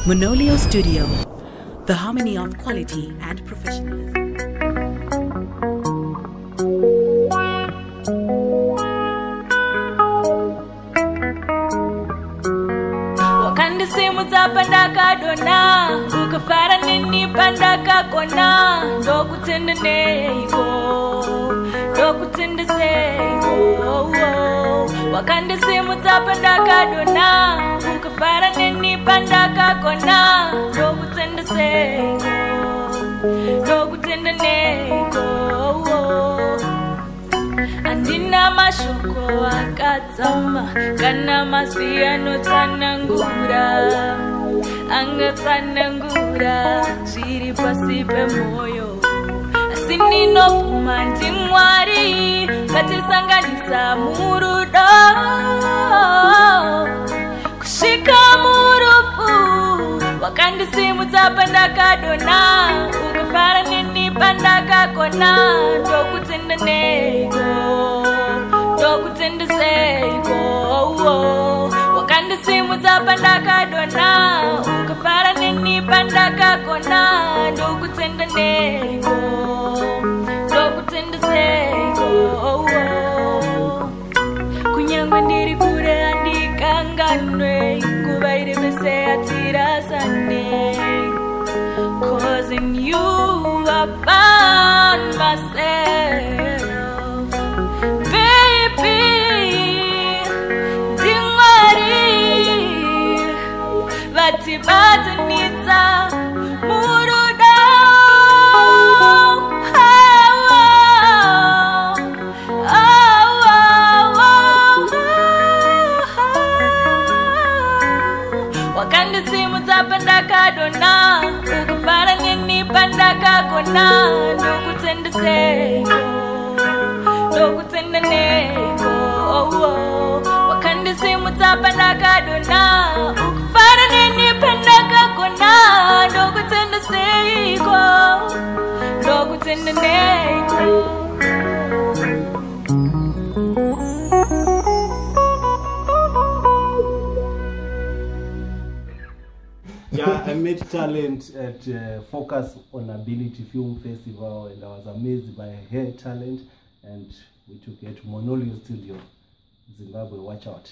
Monolio Studio, the harmony of quality and professionalism. Wakandi simu zapandaka dona, ukafara nini pandaka kona, ndokutende neiko, ndokutende seiko. Wakandi simu zapandaka dona, ukafara nini pandaka kona, ndokutende seiko, ndokutende neiko. Andina mashoko akadzama, kana masiyano tsanangura, anga tsanangura, zviri pasi pemoyo. Asi ndinobvuma ndiMwari, ngatisanganisa murudo, kusvika murufu. Wakandisimudza pandakadona, ukafara neni pandakakona, ndokutenda neiko, ndokutenda seiko. Wakandisimudza pandakadona, ukafara neni pandakakona, ndokutenda neiko, ndokutenda seiko. Kunyangwe ndiri kure handikanganwe, nguva iri vese yatirasane. 'Cause in you I found myself, baby. Ndimwari vatibatanidza murudo. Wakandisimudza pandakadona, ukafara neni pandakakona, ndokutenda seiko, ndokutenda neiko. Wakandisimudza pandakadona, ukafara neni pandakakona, ndokutenda seiko, ndokutenda neiko. Yeah, I met talent at Focus on Ability Film Festival, and I was amazed by her talent, and we took her to Monolio Studio, Zimbabwe. Watch out.